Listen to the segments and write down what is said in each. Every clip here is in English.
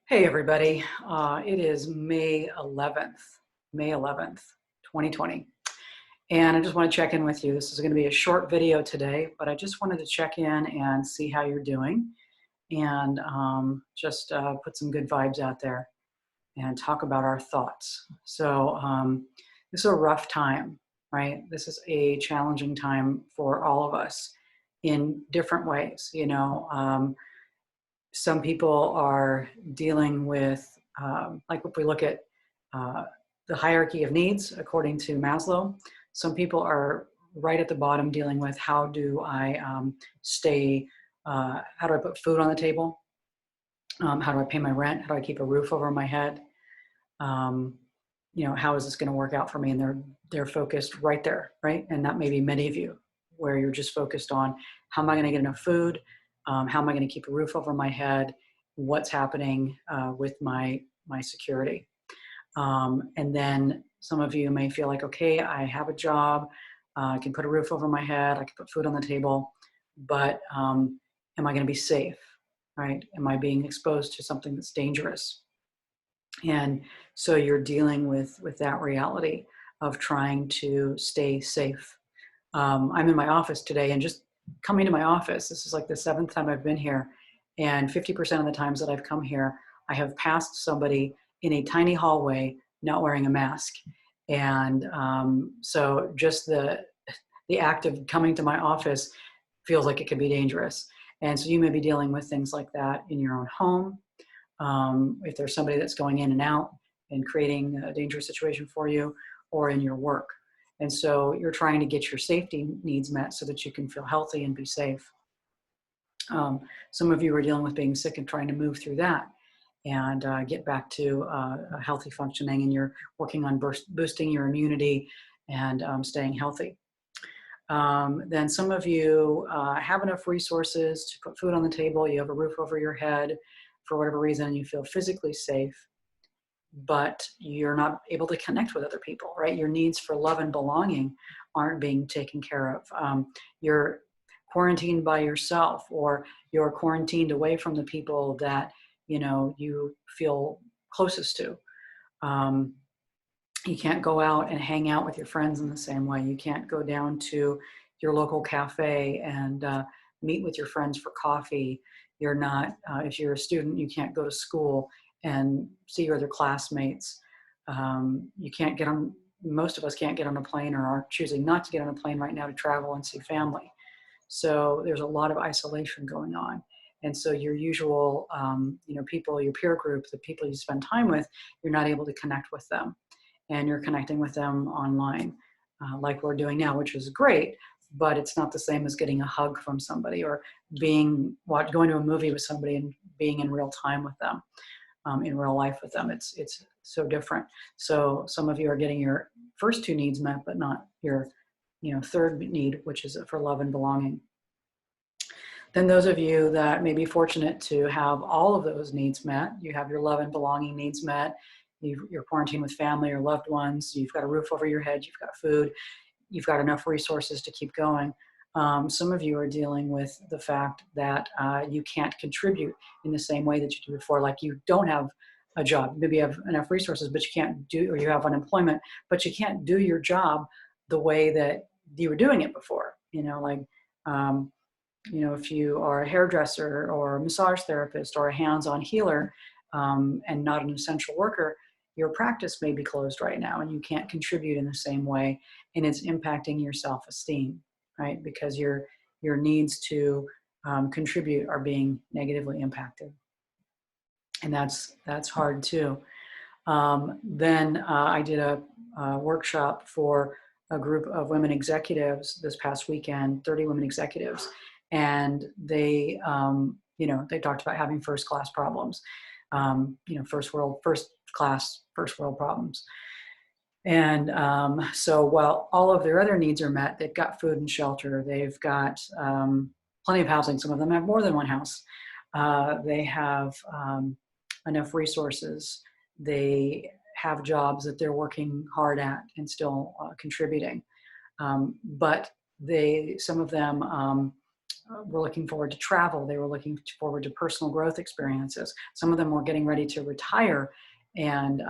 Hey everybody, it is May 11th, 2020. And I just want to check in with you. This is going to be a short video today, but I just wanted to check in and see how you're doing and just put some good vibes out there and talk about our thoughts. This is a rough time, right? This is a challenging time for all of us in different ways. Some people are dealing with, like if we look at uh, the hierarchy of needs according to Maslow, some people are right at the bottom dealing with how do I how do I put food on the table? How do I pay my rent? How do I keep a roof over my head? Um, how is this going to work out for me? And they're focused right there, right? And that may be many of you where you're just focused on how am I going to get enough food? How am I going to keep a roof over my head? What's happening with my security? And then some of you may feel like, okay, I have a job, I can put a roof over my head, I can put food on the table, but am I going to be safe? Right? Am I being exposed to something that's dangerous? And so you're dealing with that reality of trying to stay safe. I'm in my office today, and just coming to my office, this is like the seventh time I've been here, and 50% of the times that I've come here, I have passed somebody in a tiny hallway not wearing a mask. And so just the act of coming to my office feels like it could be dangerous. And so you may be dealing with things like that in your own home. If there's somebody that's going in and out and creating a dangerous situation for you, or in your work. And so you're trying to get your safety needs met so that you can feel healthy and be safe. Some of you are dealing with being sick and trying to move through that and get back to a healthy functioning, and you're working on boosting your immunity and staying healthy. Then some of you have enough resources to put food on the table, you have a roof over your head for whatever reason, you feel physically safe, but you're not able to connect with other people, right? Your needs for love and belonging aren't being taken care of. You're quarantined by yourself, or you're quarantined away from the people that you feel closest to. You can't go out and hang out with your friends in the same way. You can't go down to your local cafe and meet with your friends for coffee. You're not, if you're a student, you can't go to school and see your other classmates. You can't get on, most of us can't get on a plane, or are choosing not to get on a plane right now to travel and see family. So there's a lot of isolation going on. And so your usual, people, your peer group, the people you spend time with, you're not able to connect with them, and you're connecting with them online, like we're doing now, which is great, but it's not the same as getting a hug from somebody, or going to a movie with somebody and being in real time with them, in real life with them. It's so different. So some of you are getting your first two needs met, but not your third need, which is for love and belonging. Then those of you that may be fortunate to have all of those needs met, you have your love and belonging needs met, you're quarantined with family or loved ones, you've got a roof over your head, you've got food, you've got enough resources to keep going. Some of you are dealing with the fact that you can't contribute in the same way that you did before. Like, you don't have a job, maybe you have enough resources, but you can't do, or you have unemployment, but you can't do your job the way that you were doing it before. If you are a hairdresser or a massage therapist or a hands-on healer, and not an essential worker, your practice may be closed right now and you can't contribute in the same way, and it's impacting your self-esteem, right? Because your needs to contribute are being negatively impacted. And that's hard too. Then I did a workshop for a group of women executives this past weekend, 30 women executives, and they talked about having first class problems, first world problems. And so while all of their other needs are met, they've got food and shelter, they've got plenty of housing. Some of them have more than one house. They have enough resources. They have jobs that they're working hard at and still contributing. But some of them were looking forward to travel. They were looking forward to personal growth experiences. Some of them were getting ready to retire, and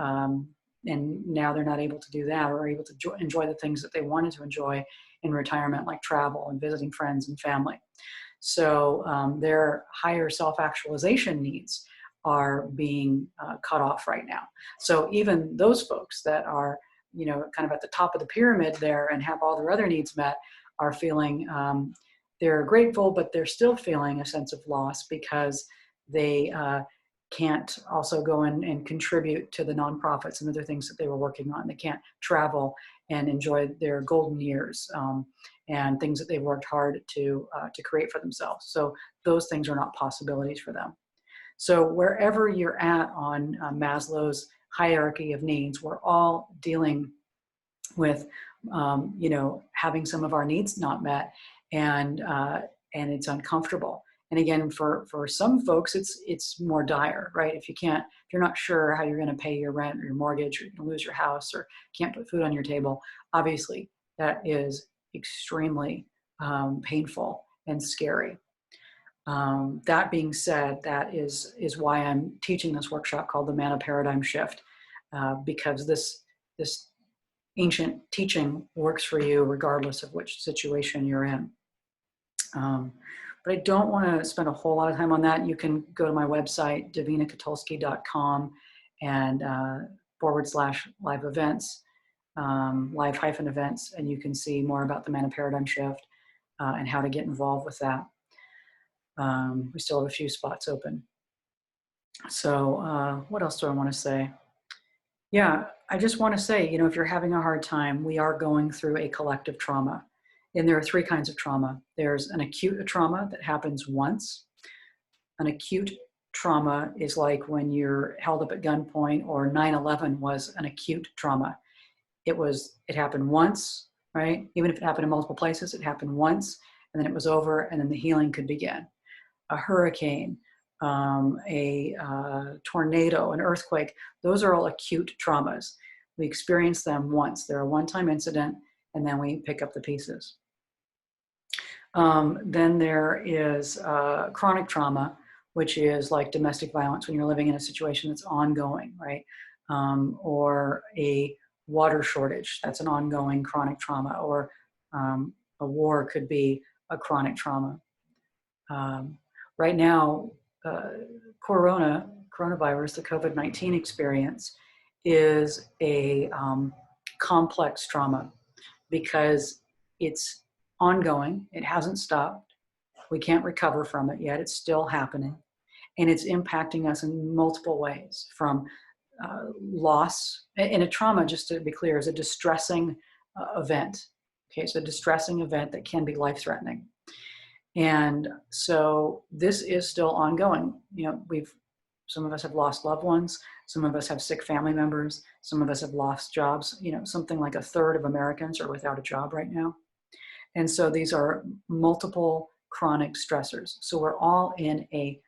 now they're not able to do that, or able to enjoy the things that they wanted to enjoy in retirement, like travel and visiting friends and family. So their higher self-actualization needs are being cut off right now. So even those folks that are, kind of at the top of the pyramid there and have all their other needs met are feeling, they're grateful, but they're still feeling a sense of loss because they can't also go in and contribute to the nonprofits and other things that they were working on. They can't travel and enjoy their golden years and things that they've worked hard to create for themselves. So those things are not possibilities for them. So wherever you're at on Maslow's hierarchy of needs, we're all dealing with, having some of our needs not met, and it's uncomfortable. And again, for some folks, it's more dire, right? If you're not sure how you're going to pay your rent or your mortgage, or you're going to lose your house, or can't put food on your table, obviously that is extremely painful and scary. That being said, that is why I'm teaching this workshop called the Mana Paradigm Shift, because this ancient teaching works for you regardless of which situation you're in. But I don't want to spend a whole lot of time on that. You can go to my website, davinakatulski.com, and /live events, live-events, and you can see more about the Mana Paradigm Shift and how to get involved with that. We still have a few spots open. So what else do I want to say? Yeah, I just want to say, if you're having a hard time, we are going through a collective trauma. And there are three kinds of trauma. There's an acute trauma that happens once. An acute trauma is like when you're held up at gunpoint, or 9/11 was an acute trauma. It happened once, right? Even if it happened in multiple places, it happened once, and then it was over, and then the healing could begin. A hurricane, a tornado, an earthquake, those are all acute traumas. We experience them once. They're a one-time incident, and then we pick up the pieces. Then there is chronic trauma, which is like domestic violence, when you're living in a situation that's ongoing, right? Or a water shortage, that's an ongoing chronic trauma, or a war could be a chronic trauma. Right now, coronavirus, the COVID-19 experience, is a complex trauma because it's ongoing. It hasn't stopped. We can't recover from it yet. It's still happening. And it's impacting us in multiple ways, from loss. And a trauma, just to be clear, is a distressing event. Okay, so a distressing event that can be life-threatening. And so this is still ongoing. Some of us have lost loved ones. Some of us have sick family members. Some of us have lost jobs. Something like a third of Americans are without a job right now. And so these are multiple chronic stressors. So we're all in a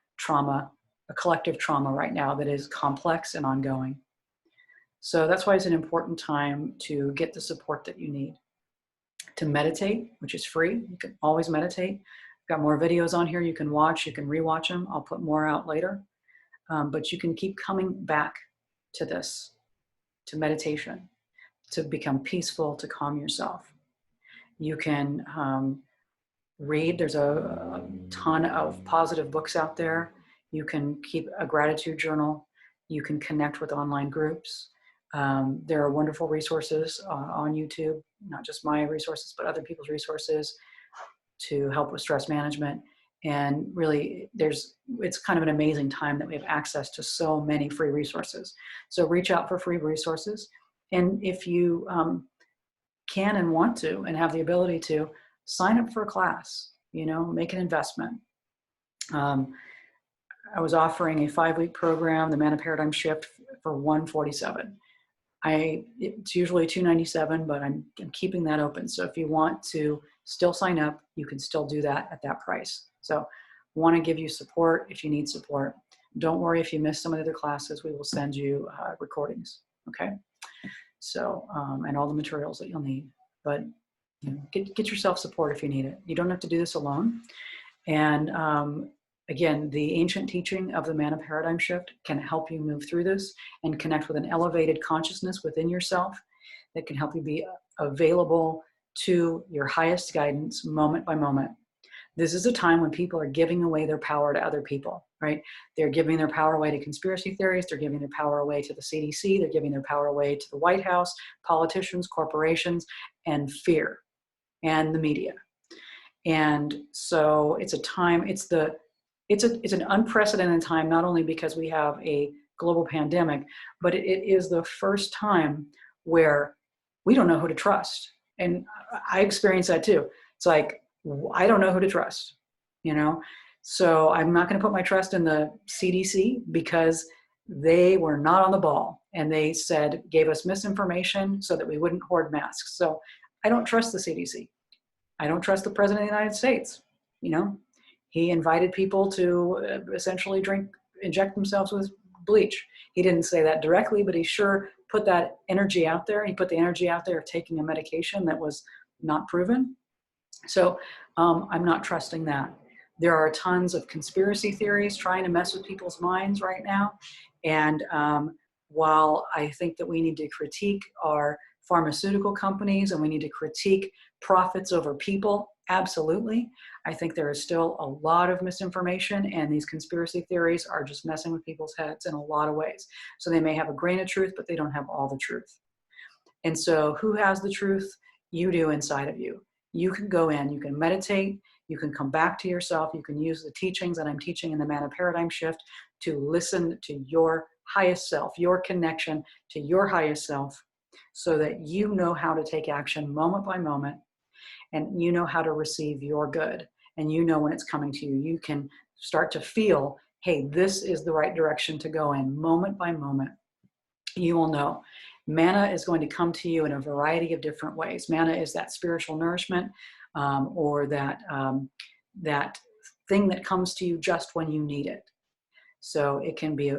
collective trauma right now that is complex and ongoing. So that's why it's an important time to get the support that you need. To meditate, which is free. You can always meditate. Got more videos on here you can watch. You can rewatch them. I'll put more out later. But you can keep coming back to this, to meditation, to become peaceful, to calm yourself. You can read. There's a ton of positive books out there. You can keep a gratitude journal. You can connect with online groups. There are wonderful resources on YouTube, not just my resources, but other people's resources to help with stress management. And really, it's kind of an amazing time that we have access to so many free resources. So reach out for free resources. And if you can and want to and have the ability to, sign up for a class, make an investment. I was offering a 5-week program, the Mana Paradigm Shift, for $147. It's usually $297, but I'm keeping that open. So if you want to still sign up, you can still do that at that price. So want to give you support if you need support. Don't worry if you miss some of the other classes, we will send you recordings, okay? So, and all the materials that you'll need. But get yourself support if you need it. You don't have to do this alone. And again, the ancient teaching of the mana paradigm shift can help you move through this and connect with an elevated consciousness within yourself that can help you be available to your highest guidance moment by moment. This is a time when people are giving away their power to other people, right? They're giving their power away to conspiracy theories. They're giving their power away to the CDC. They're giving their power away to the White House, politicians, corporations, and fear, and the media. And so it's a time, it's an unprecedented time, not only because we have a global pandemic, but it is the first time where we don't know who to trust. And I experienced that too. It's like, I don't know who to trust, you know? So I'm not going to put my trust in the CDC because they were not on the ball, and they gave us misinformation so that we wouldn't hoard masks. So I don't trust the CDC. I don't trust the president of the United States. You know, he invited people to essentially inject themselves with bleach. He didn't say that directly, but he sure put that energy out there. He put the energy out there of taking a medication that was not proven. So I'm not trusting that. There are tons of conspiracy theories trying to mess with people's minds right now. And while I think that we need to critique our pharmaceutical companies and we need to critique profits over people, absolutely, I think there is still a lot of misinformation, and these conspiracy theories are just messing with people's heads in a lot of ways. So they may have a grain of truth, but they don't have all the truth. And so who has the truth? You do inside of you. You can go in, you can meditate, you can come back to yourself, you can use the teachings that I'm teaching in the Mana Paradigm Shift to listen to your highest self, your connection to your highest self, so that you know how to take action moment by moment, and you know how to receive your good, and you know when it's coming to you. You can start to feel, hey, this is the right direction to go in moment by moment. You will know. Mana is going to come to you in a variety of different ways. Mana is that spiritual nourishment, or that thing that comes to you just when you need it. So it can be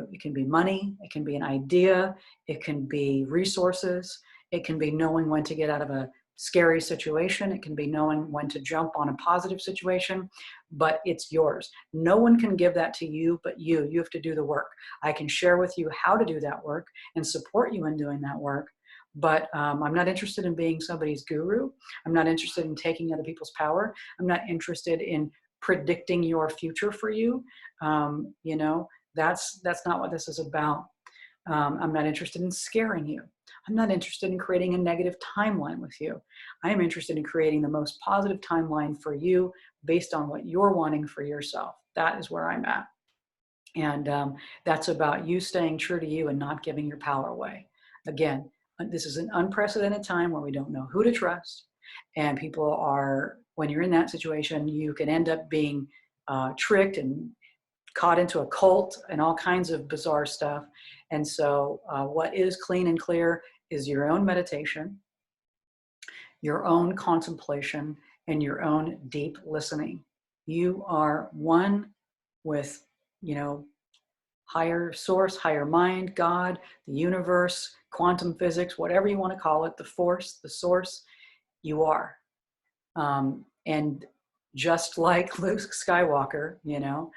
money, it can be an idea, it can be resources, it can be knowing when to get out of a scary situation, it can be knowing when to jump on a positive situation, but it's yours. No one can give that to you but you. You have to do the work. I can share with you how to do that work and support you in doing that work, but I'm not interested in being somebody's guru. I'm not interested in taking other people's power. I'm not interested in predicting your future for you. You know, that's not what this is about. I'm not interested in scaring you. I'm not interested in creating a negative timeline with you. I am interested in creating the most positive timeline for you based on what you're wanting for yourself. That is where I'm at. And that's about you staying true to you and not giving your power away. Again, this is an unprecedented time where we don't know who to trust. And people are, when you're in that situation, you can end up being tricked and caught into a cult and all kinds of bizarre stuff. And so what is clean and clear is your own meditation, your own contemplation, and your own deep listening. You are one with, you know, higher source, higher mind, God, the universe, quantum physics, whatever you want to call it, the force, the source, you are. And just like Luke Skywalker, you know,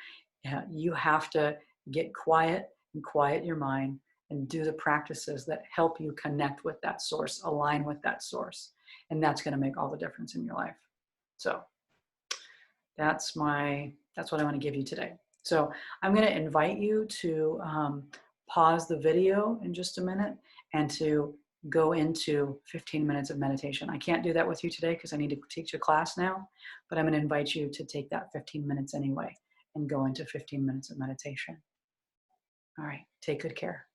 you have to get quiet and quiet your mind and do the practices that help you connect with that source, align with that source. And that's going to make all the difference in your life. So that's what I want to give you today. So I'm going to invite you to pause the video in just a minute and to go into 15 minutes of meditation. I can't do that with you today because I need to teach a class now, but I'm going to invite you to take that 15 minutes anyway and go into 15 minutes of meditation. All right, take good care.